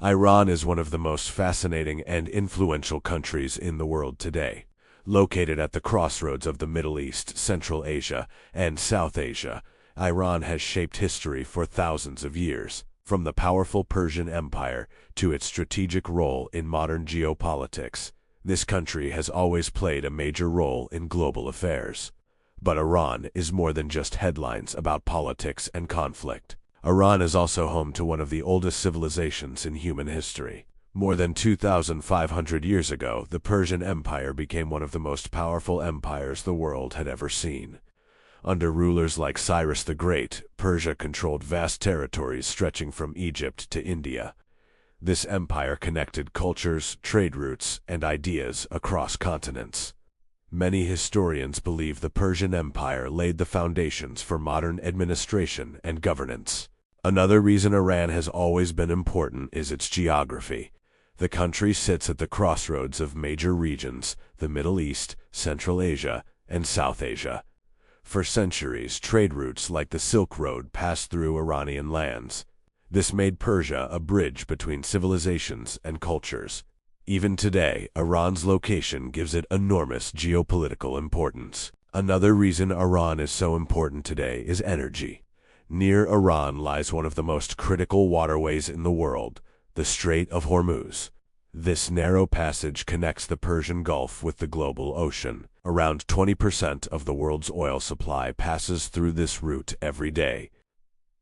Iran is one of the most fascinating and influential countries in the world today. Located at the crossroads of the Middle East, Central Asia, and South Asia, Iran has shaped history for thousands of years, from the powerful Persian Empire to its strategic role in modern geopolitics. This country has always played a major role in global affairs. But Iran is more than just headlines about politics and conflict. Iran is also home to one of the oldest civilizations in human history. More than 2,500 years ago, the Persian Empire became one of the most powerful empires the world had ever seen. Under rulers like Cyrus the Great, Persia controlled vast territories stretching from Egypt to India. This empire connected cultures, trade routes, and ideas across continents. Many historians believe the Persian Empire laid the foundations for modern administration and governance. Another reason Iran has always been important is its geography. The country sits at the crossroads of major regions, the Middle East, Central Asia, and South Asia. For centuries, trade routes like the Silk Road passed through Iranian lands. This made Persia a bridge between civilizations and cultures. Even today, Iran's location gives it enormous geopolitical importance. Another reason Iran is so important today is energy. Near Iran lies one of the most critical waterways in the world, the Strait of Hormuz. This narrow passage connects the Persian Gulf with the global ocean. Around 20% of the world's oil supply passes through this route every day.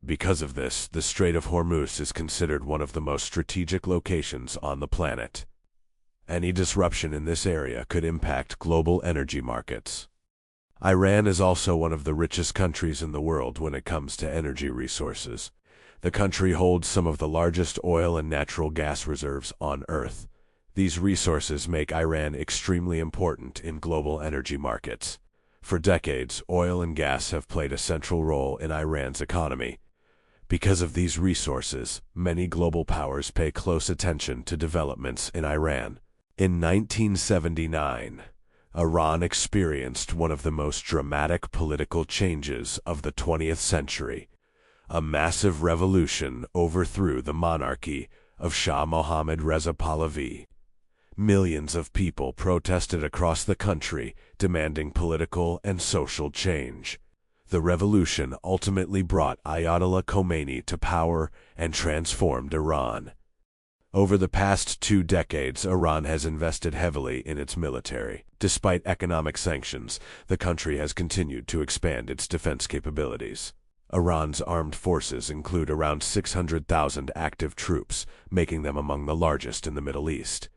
Because of this, the Strait of Hormuz is considered one of the most strategic locations on the planet. Any disruption in this area could impact global energy markets. Iran is also one of the richest countries in the world when it comes to energy resources. The country holds some of the largest oil and natural gas reserves on Earth. These resources make Iran extremely important in global energy markets. For decades, oil and gas have played a central role in Iran's economy. Because of these resources, many global powers pay close attention to developments in Iran. In 1979, Iran experienced one of the most dramatic political changes of the 20th century. A massive revolution overthrew the monarchy of Shah Mohammad Reza Pahlavi. Millions of people protested across the country, demanding political and social change. The revolution ultimately brought Ayatollah Khomeini to power and transformed Iran. Over the past 2 decades, Iran has invested heavily in its military. Despite economic sanctions, the country has continued to expand its defense capabilities. Iran's armed forces include around 600,000 active troops, making them among the largest in the Middle East.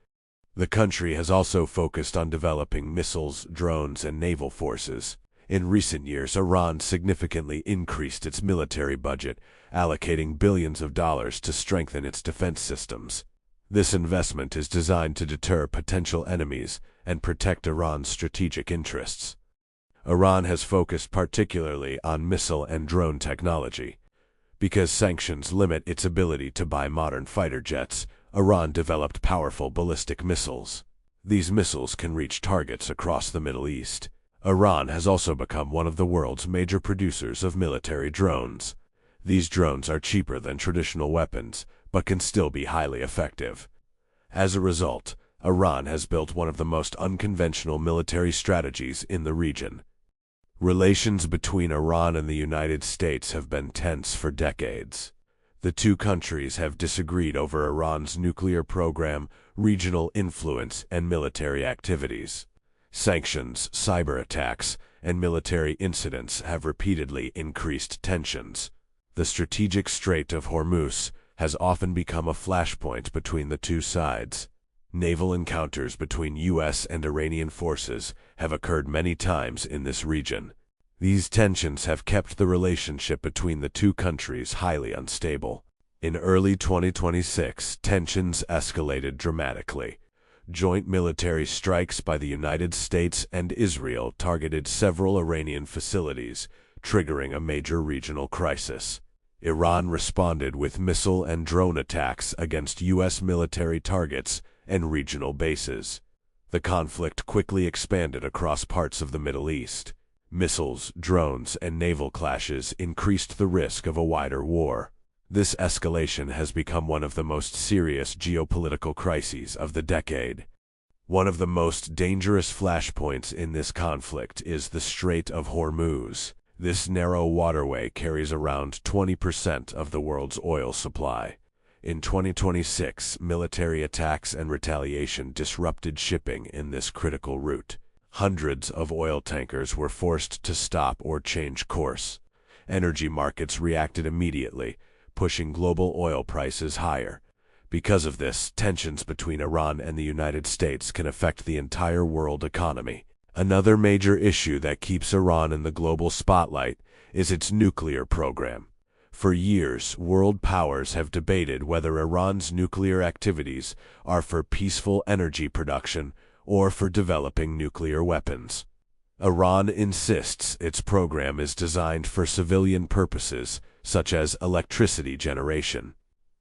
The country has also focused on developing missiles, drones, and naval forces. In recent years, Iran significantly increased its military budget, allocating billions of dollars to strengthen its defense systems. This investment is designed to deter potential enemies and protect Iran's strategic interests. Iran has focused particularly on missile and drone technology. Because sanctions limit its ability to buy modern fighter jets, Iran developed powerful ballistic missiles. These missiles can reach targets across the Middle East. Iran has also become one of the world's major producers of military drones. These drones are cheaper than traditional weapons, but can still be highly effective. As a result, Iran has built one of the most unconventional military strategies in the region. Relations between Iran and the United States have been tense for decades. The two countries have disagreed over Iran's nuclear program, regional influence, and military activities. Sanctions, cyber attacks, and military incidents have repeatedly increased tensions. The strategic Strait of Hormuz has often become a flashpoint between the two sides. Naval encounters between U.S. and Iranian forces have occurred many times in this region. These tensions have kept the relationship between the two countries highly unstable. In early 2026, tensions escalated dramatically. Joint military strikes by the United States and Israel targeted several Iranian facilities, triggering a major regional crisis. Iran responded with missile and drone attacks against U.S. military targets and regional bases. The conflict quickly expanded across parts of the Middle East. Missiles, drones, and naval clashes increased the risk of a wider war. This escalation has become one of the most serious geopolitical crises of the decade. One of the most dangerous flashpoints in this conflict is the Strait of Hormuz. This narrow waterway carries around 20% of the world's oil supply. In 2026, military attacks and retaliation disrupted shipping in this critical route. Hundreds of oil tankers were forced to stop or change course. Energy markets reacted immediately, pushing global oil prices higher. Because of this, tensions between Iran and the United States can affect the entire world economy. Another major issue that keeps Iran in the global spotlight is its nuclear program. For years, world powers have debated whether Iran's nuclear activities are for peaceful energy production or for developing nuclear weapons. Iran insists its program is designed for civilian purposes, such as electricity generation.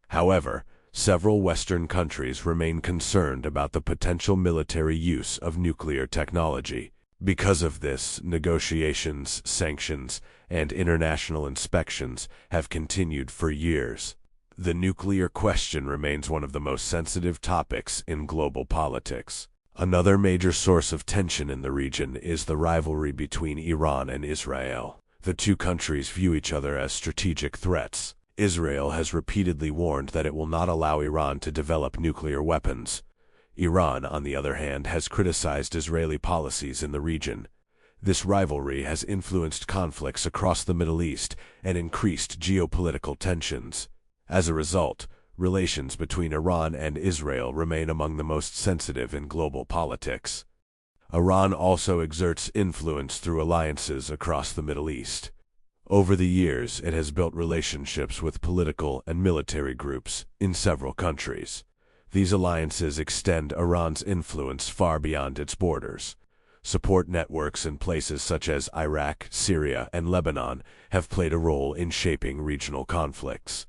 However, several Western countries remain concerned about the potential military use of nuclear technology. Because of this, negotiations, sanctions, and international inspections have continued for years. The nuclear question remains one of the most sensitive topics in global politics. Another major source of tension in the region is the rivalry between Iran and Israel. The two countries view each other as strategic threats. Israel has repeatedly warned that it will not allow Iran to develop nuclear weapons. Iran, on the other hand, has criticized Israeli policies in the region. This rivalry has influenced conflicts across the Middle East and increased geopolitical tensions. As a result, relations between Iran and Israel remain among the most sensitive in global politics. Iran also exerts influence through alliances across the Middle East. Over the years, it has built relationships with political and military groups in several countries. These alliances extend Iran's influence far beyond its borders. Support networks in places such as Iraq, Syria, and Lebanon have played a role in shaping regional conflicts.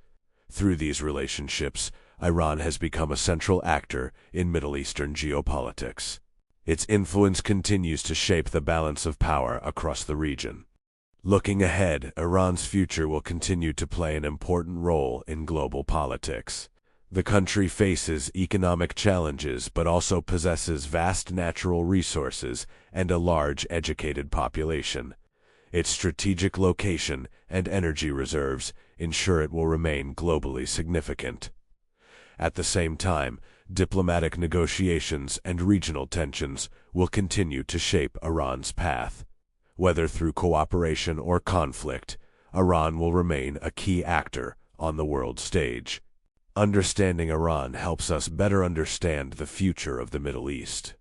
Through these relationships, Iran has become a central actor in Middle Eastern geopolitics. Its influence continues to shape the balance of power across the region. Looking ahead, Iran's future will continue to play an important role in global politics. The country faces economic challenges but also possesses vast natural resources and a large educated population. Its strategic location and energy reserves ensure it will remain globally significant. At the same time, diplomatic negotiations and regional tensions will continue to shape Iran's path. Whether through cooperation or conflict, Iran will remain a key actor on the world stage. Understanding Iran helps us better understand the future of the Middle East.